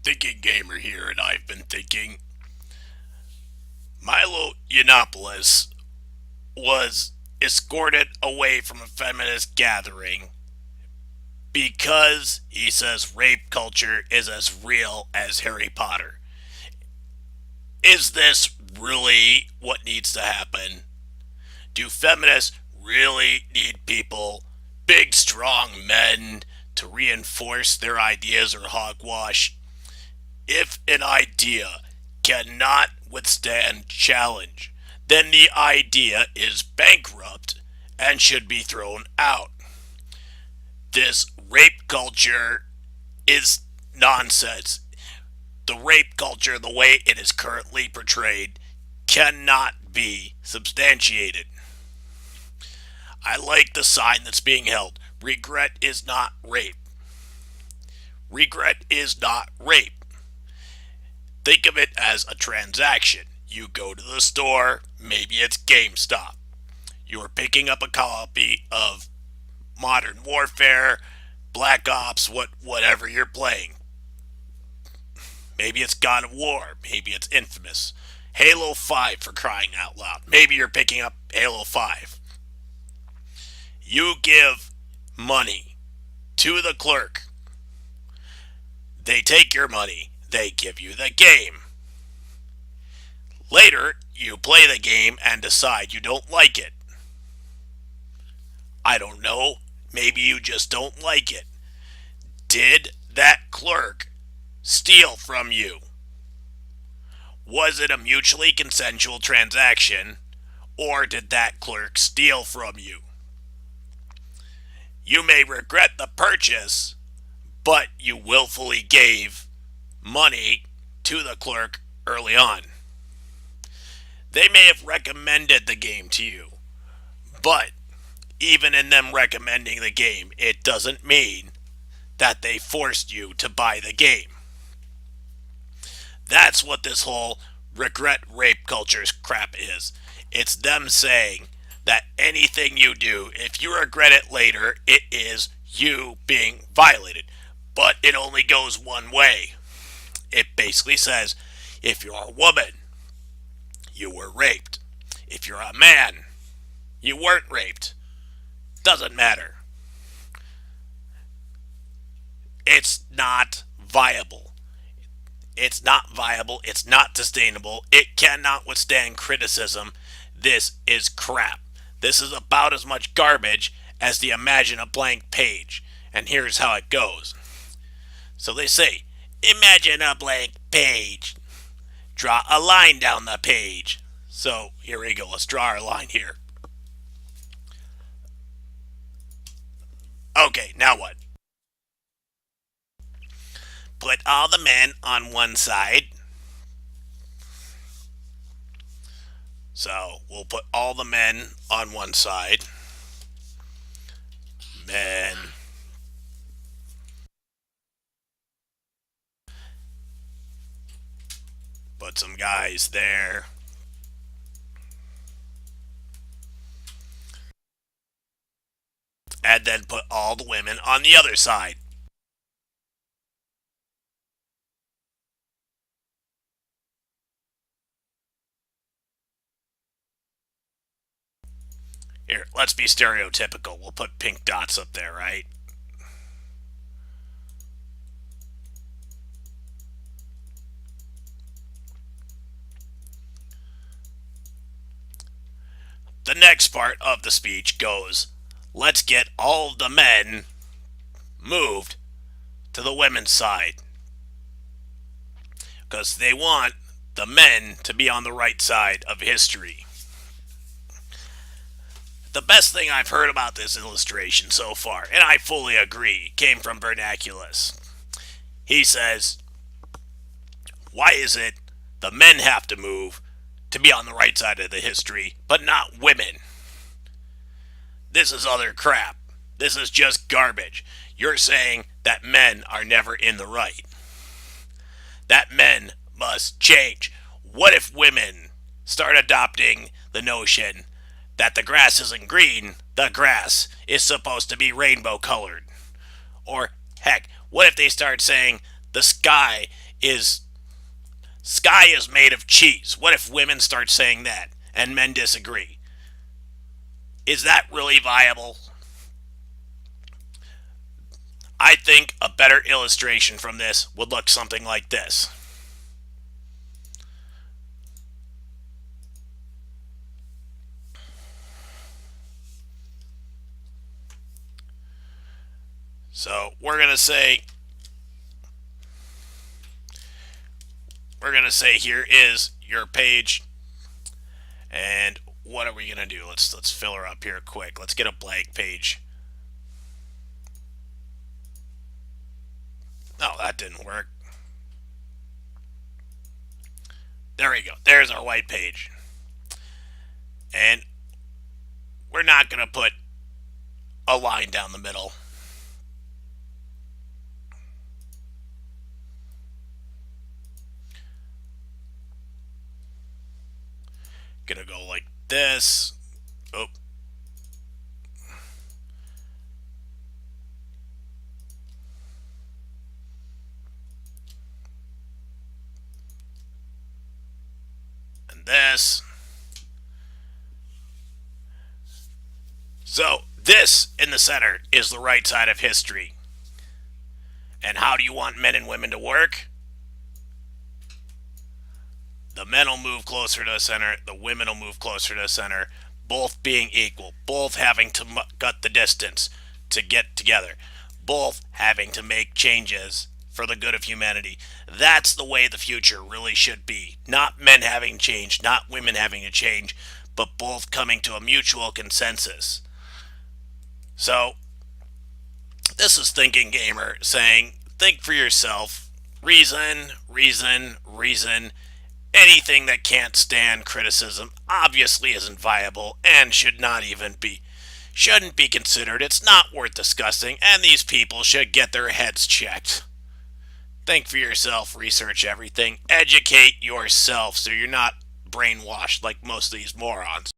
Thinking Gamer here, and I've been thinking Milo Yiannopoulos was escorted away from a feminist gathering because he says rape culture is as real as Harry Potter. Is this really what needs to happen? Do feminists really need people, big, strong men, to reinforce their ideas or hogwash? If an idea cannot withstand challenge, then the idea is bankrupt and should be thrown out. This rape culture is nonsense. The rape culture, the way it is currently portrayed, cannot be substantiated. I like the sign that's being held. Regret is not rape. Regret is not rape. Think of it as a transaction. You go to the store, maybe it's GameStop. You're picking up a copy of Modern Warfare, Black Ops, whatever you're playing. Maybe it's God of War, maybe it's Infamous. Halo 5 for crying out loud. Maybe you're picking up Halo 5. You give money to the clerk. They take your money. They give you the game. Later, you play the game and decide you don't like it. I don't know. Maybe you just don't like it. Did that clerk steal from you? Was it a mutually consensual transaction, or did that clerk steal from you? You may regret the purchase, but you willfully gave money to the clerk early on. They may have recommended the game to you, but even in them recommending the game, it doesn't mean that they forced you to buy the game. That's what this whole regret rape culture crap is. It's them saying that anything you do, if you regret it later, it is you being violated. But it only goes one way. It basically says if you're a woman, you were raped. If you're a man, you weren't raped. Doesn't matter. It's not viable. It's not viable. It's not sustainable. It cannot withstand criticism. This is crap. This is about as much garbage as the imagine a blank page. And here's how it goes. So they say, imagine a blank page. Draw a line down the page. So here we go. Let's draw our line here. Okay, now what? Put all the men on one side. So we'll put all the men on one side. Men. Put some guys there. And then put all the women on the other side. Here, let's be stereotypical. We'll put pink dots up there, right? The next part of the speech goes, let's get all of the men moved to the women's side. Because they want the men to be on the right side of history. The best thing I've heard about this illustration so far, and I fully agree, came from Vernaculus. He says, why is it the men have to move to be on the right side of the history, but not women? This is other crap. This is just garbage. You're saying that men are never in the right. That men must change. What if women start adopting the notion that the grass isn't green, the grass is supposed to be rainbow colored? Or, heck, what if they start saying the sky is sky is made of cheese. What if women start saying that and men disagree? Is that really viable? I think a better illustration from this would look something like this. So we're gonna say here is your page, and what are we gonna do? Let's fill her up here quick. Let's get a blank page. No, that didn't work. There we go. There's our white page. And we're not gonna put a line down the middle. Gonna go like this. Oh. And this. So, this in the center is the right side of history. And how do you want men and women to work? The men will move closer to the center, the women will move closer to the center, both being equal, both having to cut the distance to get together, both having to make changes for the good of humanity. That's the way the future really should be. Not men having change, not women having to change, but both coming to a mutual consensus. So, this is Thinking Gamer saying, think for yourself. Reason, reason, reason. Anything that can't stand criticism obviously isn't viable and shouldn't be considered. It's not worth discussing, and these people should get their heads checked. Think for yourself, research everything, educate yourself so you're not brainwashed like most of these morons.